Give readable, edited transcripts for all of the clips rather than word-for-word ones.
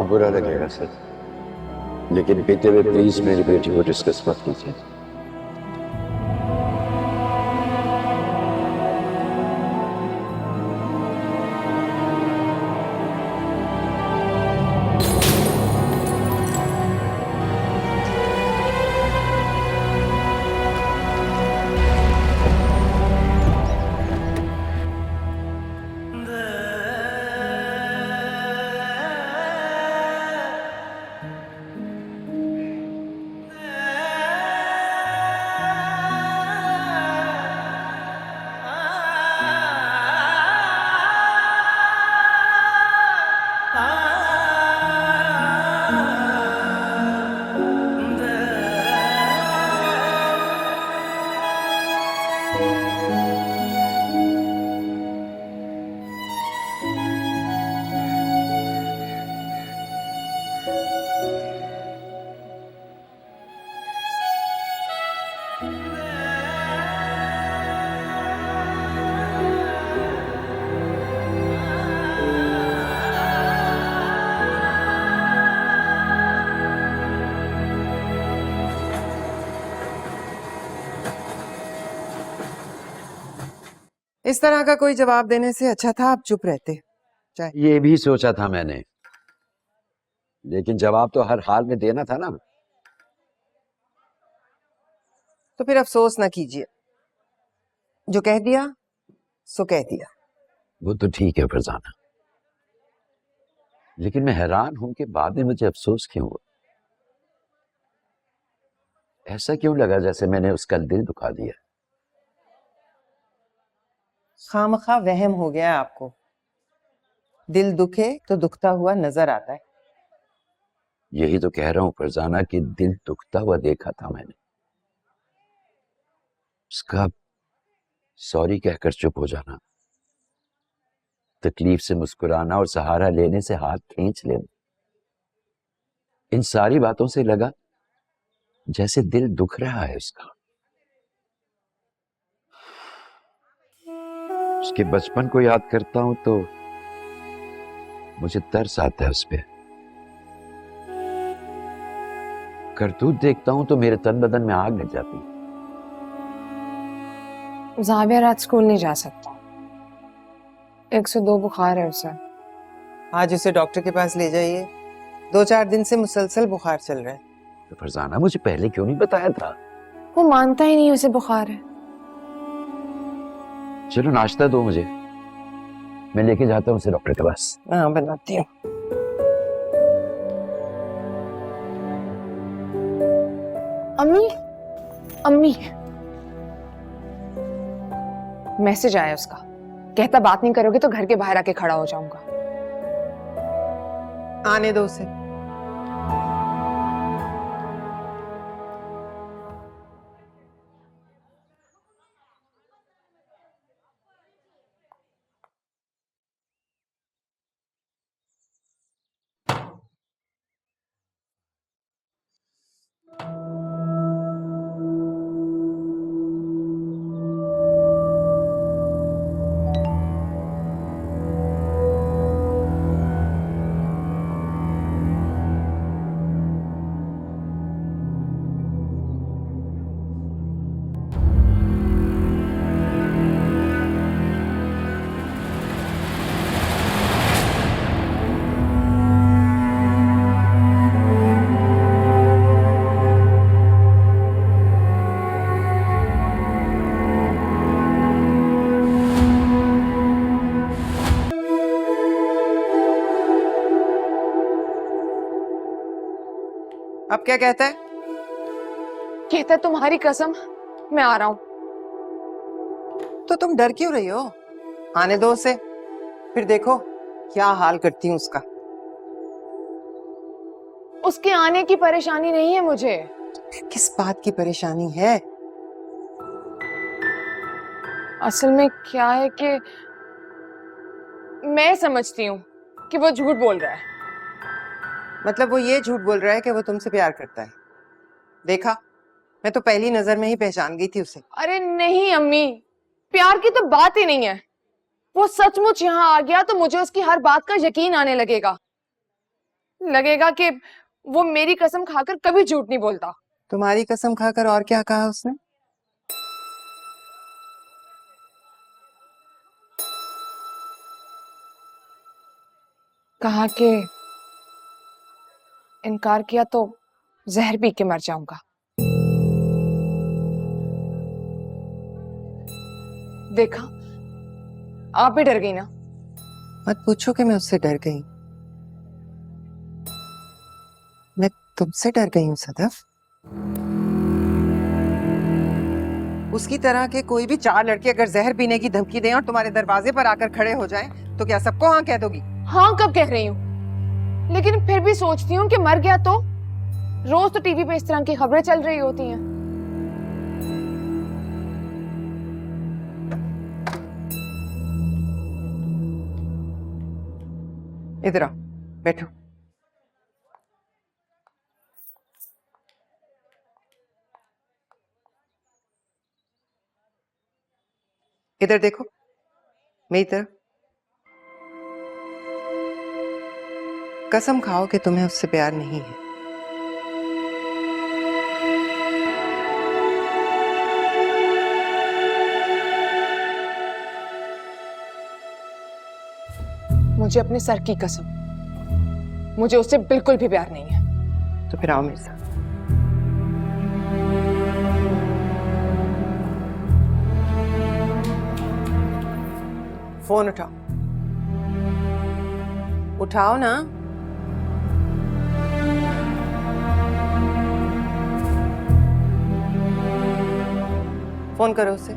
आपको बुरा लगेगा सर, लेकिन पीते हुए प्लीज मेरी बेटी को डिस्कस मत कीजिए। इस तरह का कोई जवाब देने से अच्छा था आप चुप रहते। ये भी सोचा था मैंने, लेकिन जवाब तो हर हाल में देना था ना। तो फिर अफसोस ना कीजिए, जो कह दिया सो कह दिया। वो तो ठीक है फरजाना, लेकिन मैं हैरान हूं कि बाद में मुझे अफसोस क्यों हुआ। ऐसा क्यों लगा जैसे मैंने उसका दिल दुखा दिया। खामखा वहम हो गया आपको। दिल दुखे तो दुखता हुआ नजर आता है। यही तो कह रहा हूं फरजाना कि दिल दुखता हुआ देखा था मैंने। उसका सॉरी कहकर चुप हो जाना, तकलीफ से मुस्कुराना और सहारा लेने से हाथ खींच लेना, इन सारी बातों से लगा जैसे दिल दुख रहा है उसका। उसके बचपन को याद करता हूं तो मुझे तरस आता है उस पे। करतूत देखता हूं तो मेरे तन बदन में आग लग जाती है। जाविया रात स्कूल नहीं जा सकता, 102 बुखार है उसे। आज उसे डॉक्टर के पास ले जाइए, 2-4 दिन से मुसलसल बुखार चल रहा है। तो फरजाना मुझे पहले क्यों नहीं बताया था। वो मानता ही नहीं उसे बुखार है। चलो नाश्ता दो मुझे, मैं लेके जाता हूँ उसे डॉक्टर के पास। हाँ बनाती हूँ। अम्मी, अम्मी, मैसेज आया उसका, कहता बात नहीं करोगे तो घर के बाहर आके खड़ा हो जाऊंगा। आने दो उसे। अब क्या कहता है? कहता तुम्हारी कसम मैं आ रहा हूं। तो तुम डर क्यों रही हो? आने दो उसे, फिर देखो क्या हाल करती हूँ उसका। उसके आने की परेशानी नहीं है मुझे। किस बात की परेशानी है? असल में क्या है कि मैं समझती हूँ कि वो झूठ बोल रहा है। मतलब वो ये झूठ बोल रहा है कि वो तुमसे प्यार करता है। देखा, मैं तो पहली नजर में ही पहचान गई थी उसे। अरे नहीं अम्मी, प्यार की तो बात ही नहीं है। वो सचमुच यहाँ आ गया तो मुझे उसकी हर बात का यकीन आने लगेगा। लगेगा कि वो मेरी कसम खाकर कभी झूठ नहीं बोलता। तुम्हारी कसम खाकर और क्या कहा उसने? कहा कि इनकार किया तो जहर पी के मर जाऊंगा। देखा, आप भी डर गई ना। मत पूछो कि मैं उससे डर गई। मैं तुमसे डर गई हूं सदफ। उसकी तरह के कोई भी 4 लड़के अगर जहर पीने की धमकी दें और तुम्हारे दरवाजे पर आकर खड़े हो जाएं, तो क्या सबको हाँ कह दोगी? हाँ कब कह रही हूँ, लेकिन फिर भी सोचती हूँ कि मर गया तो। रोज तो टीवी पे इस तरह की खबरें चल रही होती हैं। इधर आओ, बैठो। इधर देखो, मेरी तरफ। कसम खाओ कि तुम्हें उससे प्यार नहीं है। मुझे अपने सर की कसम, मुझे उससे बिल्कुल भी प्यार नहीं है। तो फिर आओ मेरे साथ। फोन उठाओ, उठाओ ना। फोन करो उसे।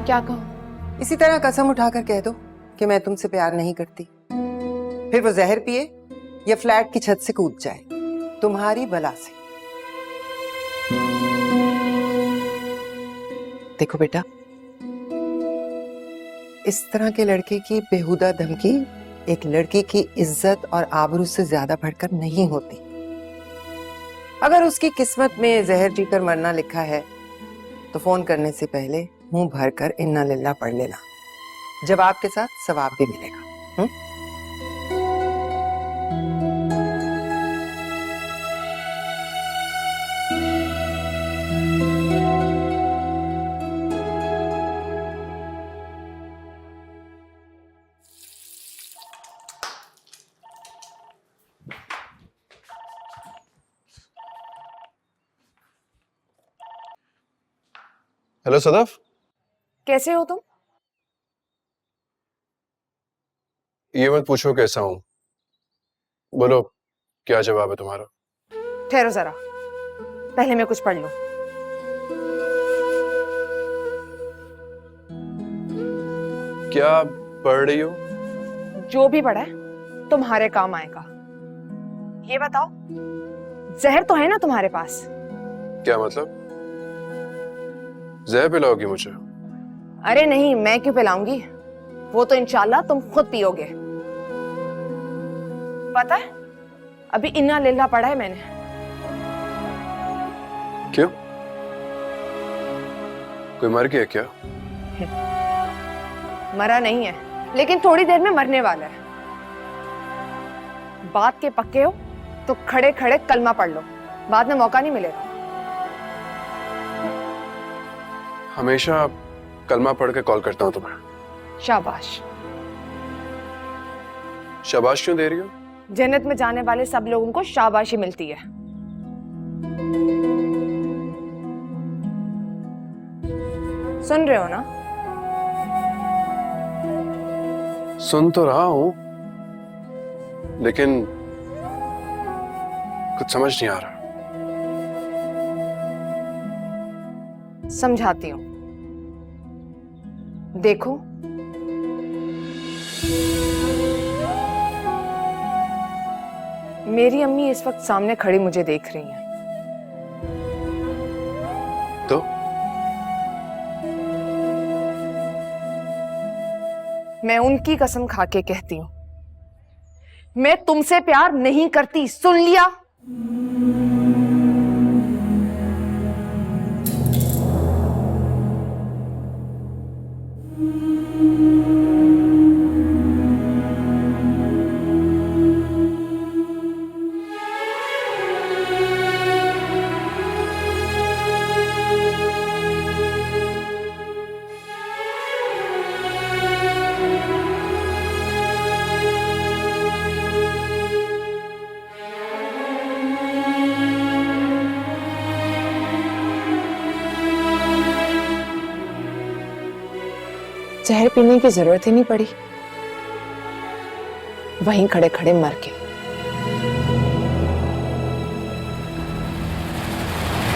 क्या कहूँ? इसी तरह कसम उठाकर कह दो कि मैं तुमसे प्यार नहीं करती। फिर वो जहर पिए या फ्लैट की छत से कूद जाए तुम्हारी बला से। देखो बेटा, इस तरह के लड़के की बेहुदा धमकी एक लड़की की इज्जत और आबरू से ज्यादा बढ़कर नहीं होती। अगर उसकी किस्मत में जहर पीकर मरना लिखा है तो फोन करने से पहले मुंह भरकर इन्ना लिल्ला पढ़ लेना। जवाब के साथ सवाब भी मिलेगा। हुँ? हेलो सदफ, कैसे हो तुम? ये मत पूछो कैसा हूं। बोलो, क्या जवाब है तुम्हारा? ठहरो जरा, पहले मैं कुछ पढ़ लूं। क्या पढ़ रही हो? जो भी पढ़ा है तुम्हारे काम आएगा। ये बताओ, जहर तो है ना तुम्हारे पास? क्या मतलब? जहर पिलाओगी मुझे? अरे नहीं, मैं क्यों पिलाऊंगी, वो तो इंशाल्लाह तुम खुद पियोगे। पता है, अभी इन्ना लिल्ला पढ़ा है मैंने। क्यों? कोई मर गया क्या? मरा नहीं है, लेकिन थोड़ी देर में मरने वाला है। बात के पक्के हो तो खड़े खड़े कलमा पढ़ लो, बाद में मौका नहीं मिलेगा। हमेशा कलमा पढ़ के कॉल करता हूं तुम्हें। शाबाश। शाबाश क्यों दे रही हो? जन्नत में जाने वाले सब लोगों को शाबाशी मिलती है। सुन रहे हो ना? सुन तो रहा हूं, लेकिन कुछ समझ नहीं आ रहा। समझाती हूं। देखो, मेरी अम्मी इस वक्त सामने खड़ी मुझे देख रही हैं। तो मैं उनकी कसम खा के कहती हूं, मैं तुमसे प्यार नहीं करती। सुन लिया? जहर पीने की जरूरत ही नहीं पड़ी, वहीं खड़े खड़े मर गए।